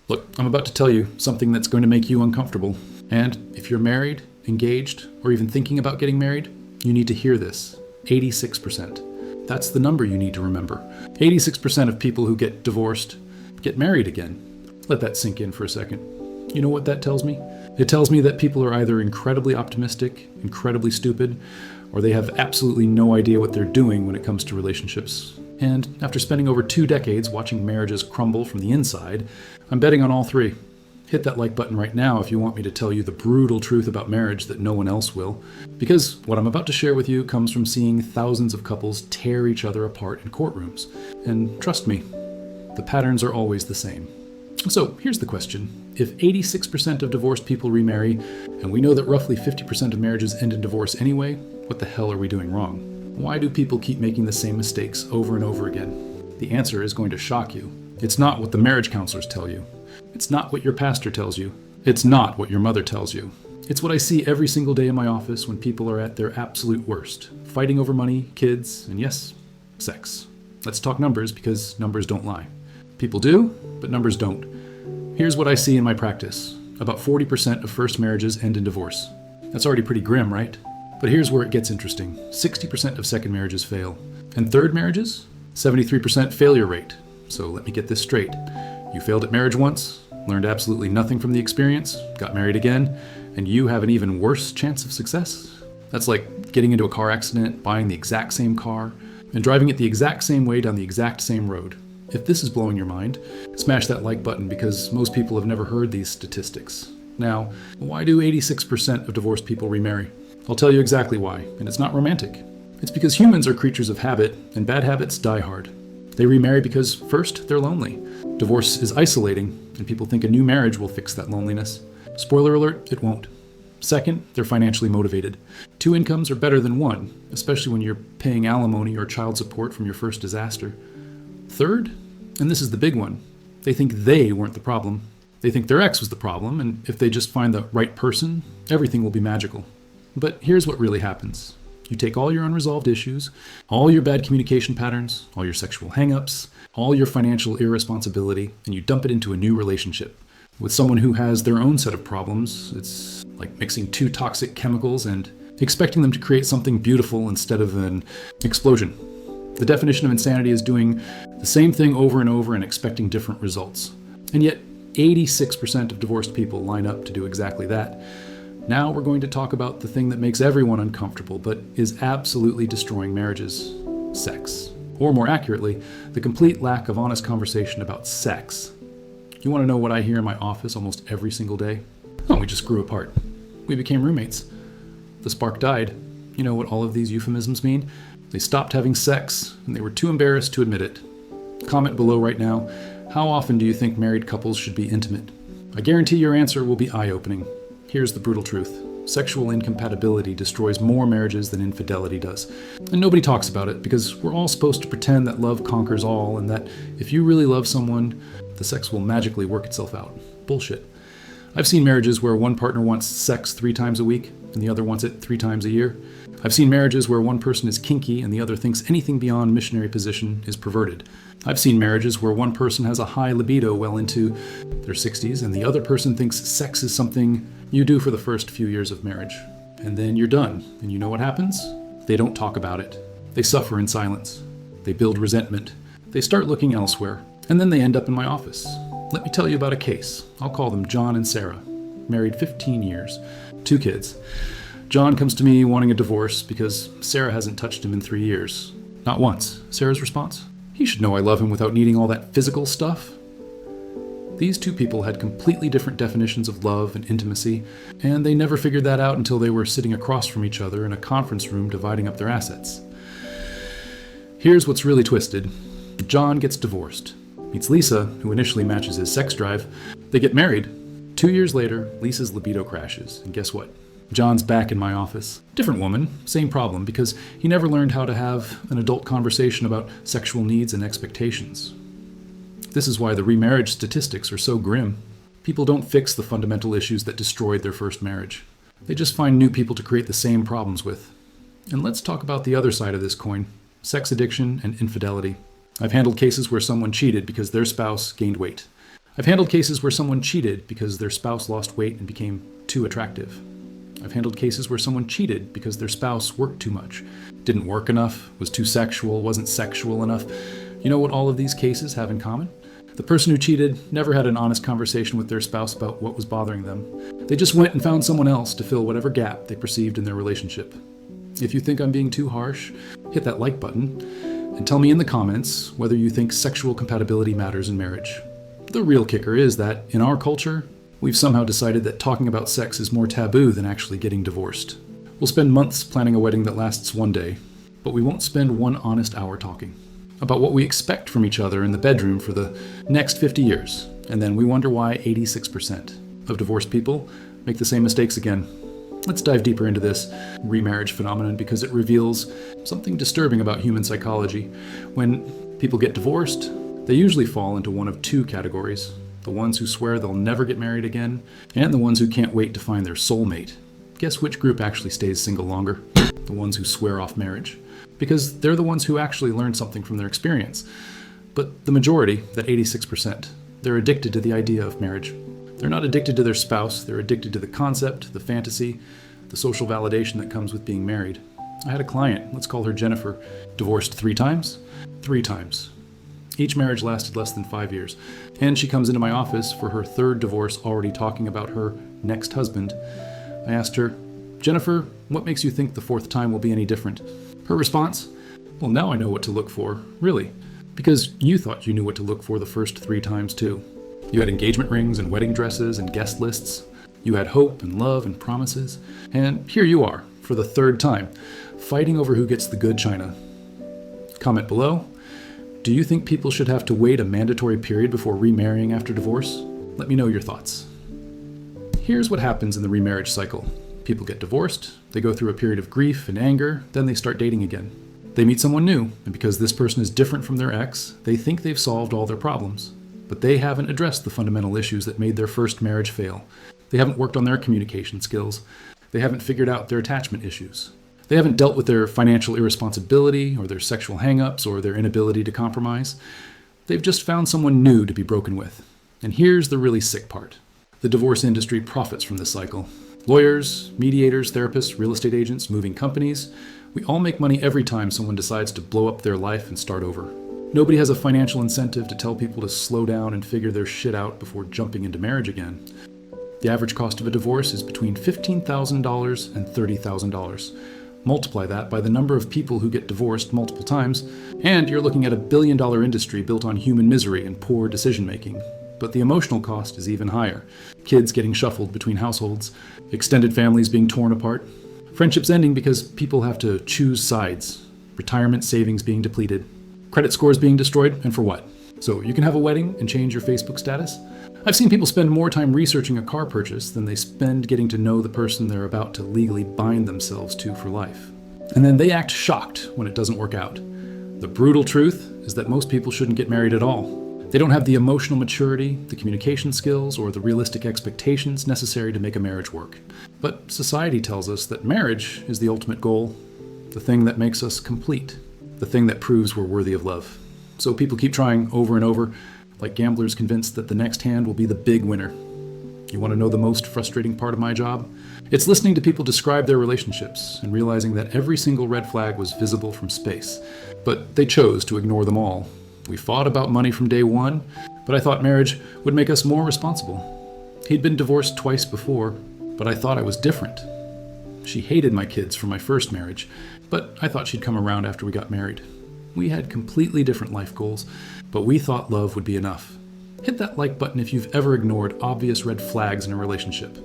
Look, I'm about to tell you something that's going to make you uncomfortable. And if you're married, engaged, or even thinking about getting married, you need to hear this. 86%. That's the number you need to remember. 86% of people who get divorced get married again. Let that sink in for a second. You know what that tells me? It tells me that people are either incredibly optimistic, incredibly stupid, or they have absolutely no idea what they're doing when it comes to relationships. And after spending over 2 decades watching marriages crumble from the inside, I'm betting on all three. Hit that like button right now if you want me to tell you the brutal truth about marriage that no one else will. Because what I'm about to share with you comes from seeing thousands of couples tear each other apart in courtrooms. And trust me, the patterns are always the same. So here's the question. If 86% of divorced people remarry, and we know that roughly 50% of marriages end in divorce anyway, what the hell are we doing wrong? Why do people keep making the same mistakes over and over again? The answer is going to shock you. It's not what the marriage counselors tell you. It's not what your pastor tells you. It's not what your mother tells you. It's what I see every single day in my office when people are at their absolute worst, fighting over money, kids, and yes, sex. Let's talk numbers because numbers don't lie. People do, but numbers don't. Here's what I see in my practice. About 40% of first marriages end in divorce. That's already pretty grim, right? But here's where it gets interesting. 60% of second marriages fail. And third marriages? 73% failure rate. So let me get this straight. You failed at marriage once, learned absolutely nothing from the experience, got married again, and you have an even worse chance of success? That's like getting into a car accident, buying the exact same car, and driving it the exact same way down the exact same road. If this is blowing your mind, smash that like button because most people have never heard these statistics. Now, why do 86% of divorced people remarry? I'll tell you exactly why, and it's not romantic. It's because humans are creatures of habit, and bad habits die hard. They remarry because, first, they're lonely. Divorce is isolating, and people think a new marriage will fix that loneliness. Spoiler alert, it won't. Second, they're financially motivated. 2 incomes are better than 1, especially when you're paying alimony or child support from your first disaster. Third, and this is the big one, they think they weren't the problem. They think their ex was the problem, and if they just find the right person, everything will be magical. But here's what really happens. You take all your unresolved issues, all your bad communication patterns, all your sexual hang-ups, all your financial irresponsibility, and you dump it into a new relationship. With someone who has their own set of problems, it's like mixing 2 toxic chemicals and expecting them to create something beautiful instead of an explosion. The definition of insanity is doing the same thing over and over and expecting different results. And yet, 86% of divorced people line up to do exactly that. Now we're going to talk about the thing that makes everyone uncomfortable, but is absolutely destroying marriages: sex. Or more accurately, the complete lack of honest conversation about sex. You want to know what I hear in my office almost every single day? Oh, we just grew apart. We became roommates. The spark died. You know what all of these euphemisms mean? They stopped having sex, and they were too embarrassed to admit it. Comment below right now, how often do you think married couples should be intimate? I guarantee your answer will be eye-opening. Here's the brutal truth. Sexual incompatibility destroys more marriages than infidelity does. And nobody talks about it because we're all supposed to pretend that love conquers all and that if you really love someone, the sex will magically work itself out. Bullshit. I've seen marriages where one partner wants sex 3 times a week and the other wants it 3 times a year. I've seen marriages where one person is kinky and the other thinks anything beyond missionary position is perverted. I've seen marriages where one person has a high libido well into their 60s and the other person thinks sex is something you do for the first few years of marriage. And then you're done. And you know what happens? They don't talk about it. They suffer in silence. They build resentment. They start looking elsewhere. And then they end up in my office. Let me tell you about a case. I'll call them John and Sarah. Married 15 years. 2 kids. John comes to me wanting a divorce because Sarah hasn't touched him in 3 years. Not once. Sarah's response? He should know I love him without needing all that physical stuff. These 2 people had completely different definitions of love and intimacy, and they never figured that out until they were sitting across from each other in a conference room dividing up their assets. Here's what's really twisted. John gets divorced, meets Lisa, who initially matches his sex drive. They get married. 2 years later, Lisa's libido crashes, and guess what? John's back in my office. Different woman, same problem, because he never learned how to have an adult conversation about sexual needs and expectations. This is why the remarriage statistics are so grim. People don't fix the fundamental issues that destroyed their first marriage. They just find new people to create the same problems with. And let's talk about the other side of this coin: sex addiction and infidelity. I've handled cases where someone cheated because their spouse gained weight. I've handled cases where someone cheated because their spouse lost weight and became too attractive. I've handled cases where someone cheated because their spouse worked too much, didn't work enough, was too sexual, wasn't sexual enough. You know what all of these cases have in common? The person who cheated never had an honest conversation with their spouse about what was bothering them. They just went and found someone else to fill whatever gap they perceived in their relationship. If you think I'm being too harsh, hit that like button and tell me in the comments whether you think sexual compatibility matters in marriage. The real kicker is that, in our culture, we've somehow decided that talking about sex is more taboo than actually getting divorced. We'll spend months planning a wedding that lasts one day, but we won't spend one honest hour talking about what we expect from each other in the bedroom for the next 50 years. And then we wonder why 86% of divorced people make the same mistakes again. Let's dive deeper into this remarriage phenomenon because it reveals something disturbing about human psychology. When people get divorced, they usually fall into one of two categories: the ones who swear they'll never get married again, and the ones who can't wait to find their soulmate. Guess which group actually stays single longer? The ones who swear off marriage, because they're the ones who actually learn something from their experience. But the majority, that 86%, they're addicted to the idea of marriage. They're not addicted to their spouse, they're addicted to the concept, the fantasy, the social validation that comes with being married. I had a client, let's call her Jennifer, divorced 3 times? 3 times. Each marriage lasted less than 5 years, and she comes into my office for her 3rd divorce, already talking about her next husband. I asked her, "Jennifer, what makes you think the 4th time will be any different?" Her response, "Well, now I know what to look for, really, because you thought you knew what to look for the first 3 times too. You had engagement rings and wedding dresses and guest lists. You had hope and love and promises, and here you are, for the 3rd time, fighting over who gets the good china." Comment below. Do you think people should have to wait a mandatory period before remarrying after divorce? Let me know your thoughts. Here's what happens in the remarriage cycle. People get divorced, they go through a period of grief and anger, then they start dating again. They meet someone new, and because this person is different from their ex, they think they've solved all their problems. But they haven't addressed the fundamental issues that made their first marriage fail. They haven't worked on their communication skills. They haven't figured out their attachment issues. They haven't dealt with their financial irresponsibility or their sexual hang-ups or their inability to compromise. They've just found someone new to be broken with. And here's the really sick part. The divorce industry profits from this cycle. Lawyers, mediators, therapists, real estate agents, moving companies, we all make money every time someone decides to blow up their life and start over. Nobody has a financial incentive to tell people to slow down and figure their shit out before jumping into marriage again. The average cost of a divorce is between $15,000 and $30,000. Multiply that by the number of people who get divorced multiple times, and you're looking at a billion-dollar industry built on human misery and poor decision-making. But the emotional cost is even higher. Kids getting shuffled between households, extended families being torn apart, friendships ending because people have to choose sides, retirement savings being depleted, credit scores being destroyed, and for what? So you can have a wedding and change your Facebook status? I've seen people spend more time researching a car purchase than they spend getting to know the person they're about to legally bind themselves to for life. And then they act shocked when it doesn't work out. The brutal truth is that most people shouldn't get married at all. They don't have the emotional maturity, the communication skills, or the realistic expectations necessary to make a marriage work. But society tells us that marriage is the ultimate goal, the thing that makes us complete, the thing that proves we're worthy of love. So people keep trying over and over, like gamblers convinced that the next hand will be the big winner. You want to know the most frustrating part of my job? It's listening to people describe their relationships and realizing that every single red flag was visible from space, but they chose to ignore them all. We fought about money from day one, but I thought marriage would make us more responsible. He'd been divorced twice before, but I thought I was different. She hated my kids from my first marriage, but I thought she'd come around after we got married. We had completely different life goals, but we thought love would be enough. Hit that like button if you've ever ignored obvious red flags in a relationship.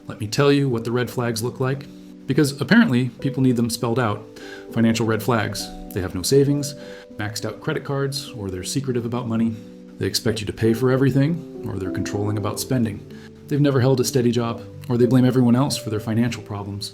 Let me tell you what the red flags look like, because apparently people need them spelled out. Financial red flags. They have no savings, maxed out credit cards, or they're secretive about money. They expect you to pay for everything, or they're controlling about spending. They've never held a steady job, or they blame everyone else for their financial problems.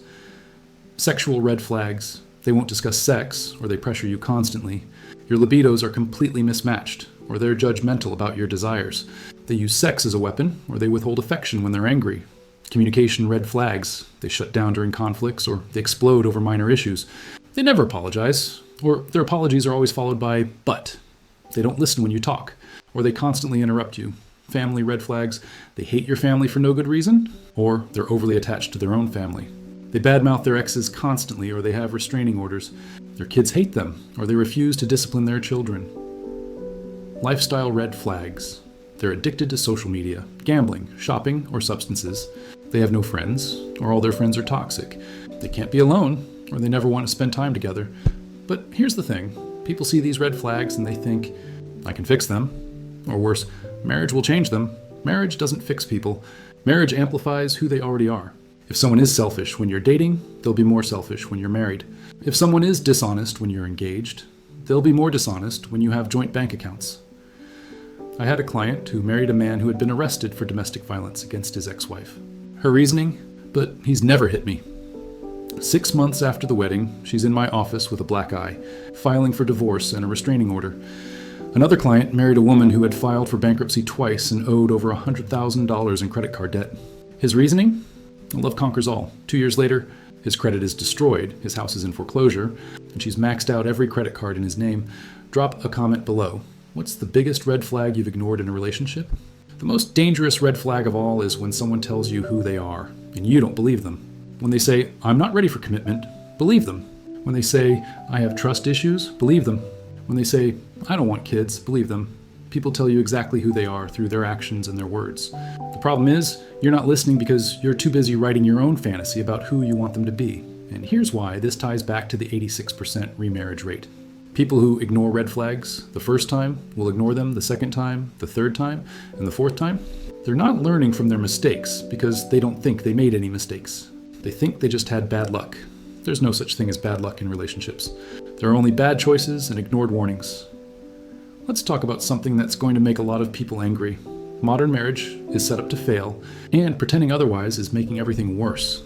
Sexual red flags. They won't discuss sex, or they pressure you constantly. Your libidos are completely mismatched, or they're judgmental about your desires. They use sex as a weapon, or they withhold affection when they're angry. Communication red flags. They shut down during conflicts, or they explode over minor issues. They never apologize, or their apologies are always followed by "but." They don't listen when you talk, or they constantly interrupt you. family red flags: they hate your family for no good reason, or they're overly attached to their own family. They badmouth their exes constantly, or they have restraining orders. Their kids hate them, or they refuse to discipline their children. Lifestyle red flags. They're addicted to social media, gambling, shopping, or substances. They have no friends, or all their friends are toxic. They can't be alone, or they never want to spend time together. But here's the thing. People see these red flags and they think, I can fix them. Or worse, marriage will change them. Marriage doesn't fix people. Marriage amplifies who they already are. If someone is selfish when you're dating, they'll be more selfish when you're married. If someone is dishonest when you're engaged, they'll be more dishonest when you have joint bank accounts. I had a client who married a man who had been arrested for domestic violence against his ex-wife. Her reasoning? But he's never hit me. 6 months after the wedding, she's in my office with a black eye, filing for divorce and a restraining order. Another client married a woman who had filed for bankruptcy twice and owed over $100,000 in credit card debt. His reasoning? Love conquers all. 2 years later, his credit is destroyed, his house is in foreclosure, and she's maxed out every credit card in his name. Drop a comment below. What's the biggest red flag you've ignored in a relationship? The most dangerous red flag of all is when someone tells you who they are, and you don't believe them. When they say, I'm not ready for commitment, believe them. When they say, I have trust issues, believe them. When they say, I don't want kids, believe them. People tell you exactly who they are through their actions and their words. The problem is, you're not listening because you're too busy writing your own fantasy about who you want them to be. And here's why this ties back to the 86% remarriage rate. People who ignore red flags the first time will ignore them the second time, the third time, and the fourth time. They're not learning from their mistakes because they don't think they made any mistakes. They think they just had bad luck. There's no such thing as bad luck in relationships. There are only bad choices and ignored warnings. Let's talk about something that's going to make a lot of people angry. Modern marriage is set up to fail, and pretending otherwise is making everything worse.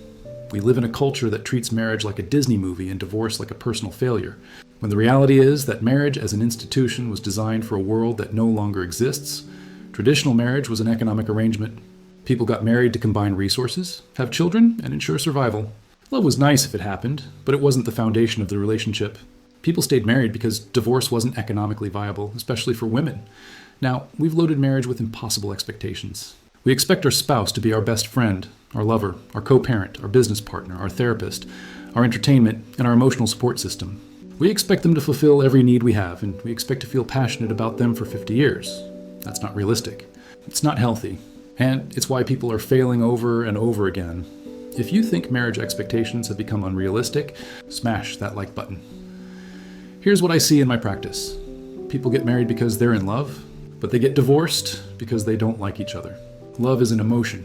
We live in a culture that treats marriage like a Disney movie and divorce like a personal failure, when the reality is that marriage as an institution was designed for a world that no longer exists. Traditional marriage was an economic arrangement. People got married to combine resources, have children, and ensure survival. Love was nice if it happened, but it wasn't the foundation of the relationship. People stayed married because divorce wasn't economically viable, especially for women. Now, we've loaded marriage with impossible expectations. We expect our spouse to be our best friend, our lover, our co-parent, our business partner, our therapist, our entertainment, and our emotional support system. We expect them to fulfill every need we have, and we expect to feel passionate about them for 50 years. That's not realistic. It's not healthy. And it's why people are failing over and over again. If you think marriage expectations have become unrealistic, smash that like button. Here's what I see in my practice. People get married because they're in love, but they get divorced because they don't like each other. Love is an emotion,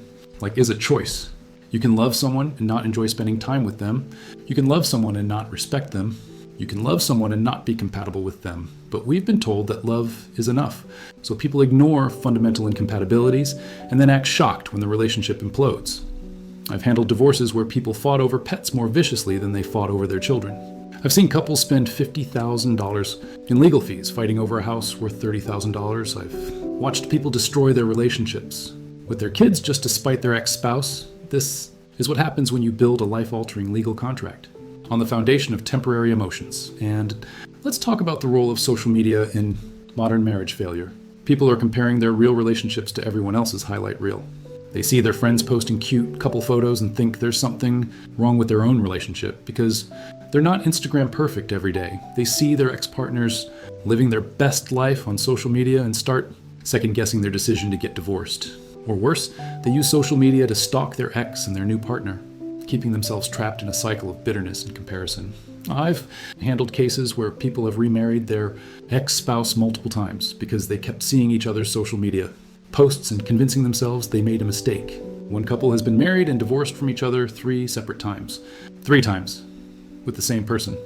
is a choice. You can love someone and not enjoy spending time with them. You can love someone and not respect them. You can love someone and not be compatible with them. But we've been told that love is enough. So people ignore fundamental incompatibilities and then act shocked when the relationship implodes. I've handled divorces where people fought over pets more viciously than they fought over their children. I've seen couples spend $50,000 in legal fees fighting over a house worth $30,000. I've watched people destroy their relationships with their kids just to spite their ex-spouse. This is what happens when you build a life-altering legal contract on the foundation of temporary emotions. And let's talk about the role of social media in modern marriage failure. People are comparing their real relationships to everyone else's highlight reel. They see their friends posting cute couple photos and think there's something wrong with their own relationship because they're not Instagram perfect every day. They see their ex-partners living their best life on social media and start second-guessing their decision to get divorced. Or worse, they use social media to stalk their ex and their new partner, keeping themselves trapped in a cycle of bitterness and comparison. I've handled cases where people have remarried their ex-spouse multiple times because they kept seeing each other's social media posts and convincing themselves they made a mistake. One couple has been married and divorced from each other 3 separate times. 3 times. With the same person.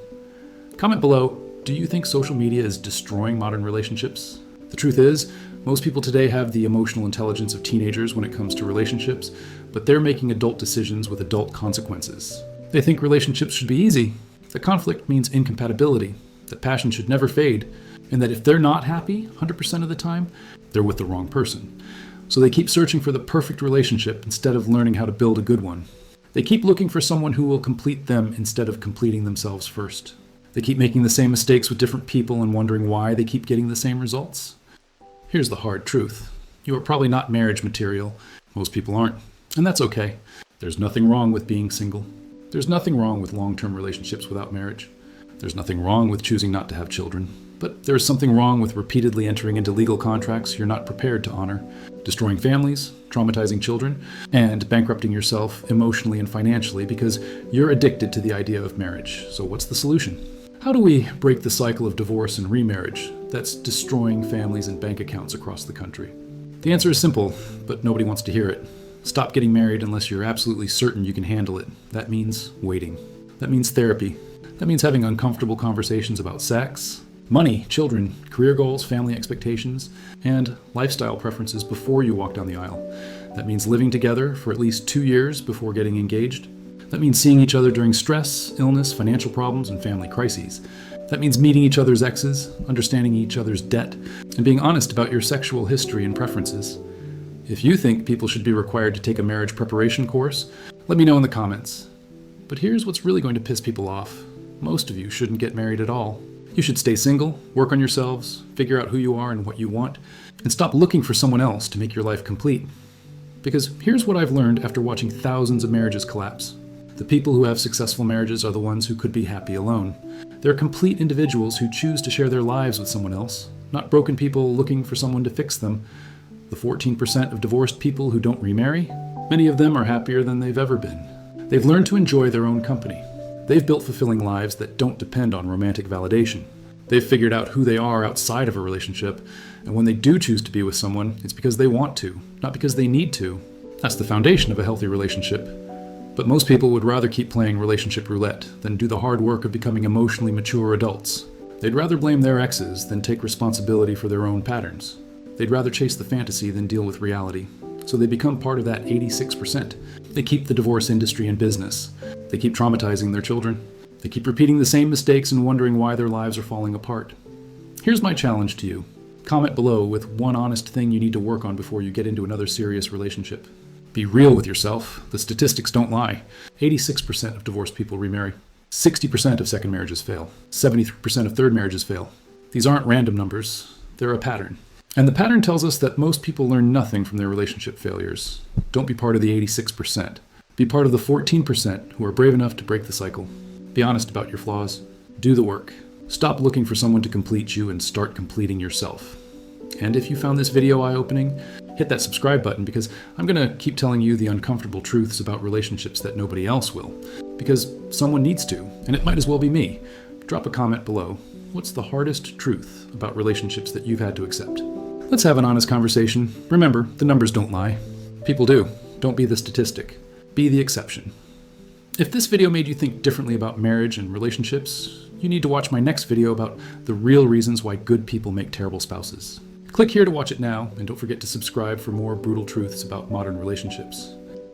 Comment below, do you think social media is destroying modern relationships? The truth is, most people today have the emotional intelligence of teenagers when it comes to relationships, but they're making adult decisions with adult consequences. They think relationships should be easy, that conflict means incompatibility, that passion should never fade, and that if they're not happy 100% of the time, they're with the wrong person. So they keep searching for the perfect relationship instead of learning how to build a good one. They keep looking for someone who will complete them instead of completing themselves first. They keep making the same mistakes with different people and wondering why they keep getting the same results. Here's the hard truth. You are probably not marriage material. Most people aren't. And that's okay. There's nothing wrong with being single. There's nothing wrong with long-term relationships without marriage. There's nothing wrong with choosing not to have children. But there is something wrong with repeatedly entering into legal contracts you're not prepared to honor, destroying families, traumatizing children, and bankrupting yourself emotionally and financially because you're addicted to the idea of marriage. So what's the solution? How do we break the cycle of divorce and remarriage that's destroying families and bank accounts across the country? The answer is simple, but nobody wants to hear it. Stop getting married unless you're absolutely certain you can handle it. That means waiting. That means therapy. That means having uncomfortable conversations about sex, money, children, career goals, family expectations, and lifestyle preferences before you walk down the aisle. That means living together for at least 2 years before getting engaged. That means seeing each other during stress, illness, financial problems, and family crises. That means meeting each other's exes, understanding each other's debt, and being honest about your sexual history and preferences. If you think people should be required to take a marriage preparation course, let me know in the comments. But here's what's really going to piss people off. Most of you shouldn't get married at all. You should stay single, work on yourselves, figure out who you are and what you want, and stop looking for someone else to make your life complete. Because here's what I've learned after watching thousands of marriages collapse. The people who have successful marriages are the ones who could be happy alone. They're complete individuals who choose to share their lives with someone else, not broken people looking for someone to fix them. The 14% of divorced people who don't remarry, many of them are happier than they've ever been. They've learned to enjoy their own company. They've built fulfilling lives that don't depend on romantic validation. They've figured out who they are outside of a relationship, and when they do choose to be with someone, it's because they want to, not because they need to. That's the foundation of a healthy relationship. But most people would rather keep playing relationship roulette than do the hard work of becoming emotionally mature adults. They'd rather blame their exes than take responsibility for their own patterns. They'd rather chase the fantasy than deal with reality. So they become part of that 86%. They keep the divorce industry in business. They keep traumatizing their children. They keep repeating the same mistakes and wondering why their lives are falling apart. Here's my challenge to you. Comment below with one honest thing you need to work on before you get into another serious relationship. Be real with yourself. The statistics don't lie. 86% of divorced people remarry. 60% of second marriages fail. 73% of third marriages fail. These aren't random numbers. They're a pattern. And the pattern tells us that most people learn nothing from their relationship failures. Don't be part of the 86%. Be part of the 14% who are brave enough to break the cycle. Be honest about your flaws. Do the work. Stop looking for someone to complete you and start completing yourself. And if you found this video eye-opening, hit that subscribe button because I'm going to keep telling you the uncomfortable truths about relationships that nobody else will. Because someone needs to, and it might as well be me. Drop a comment below. What's the hardest truth about relationships that you've had to accept? Let's have an honest conversation. Remember, the numbers don't lie. People do. Don't be the statistic. Be the exception. If this video made you think differently about marriage and relationships, you need to watch my next video about the real reasons why good people make terrible spouses. Click here to watch it now, and don't forget to subscribe for more brutal truths about modern relationships.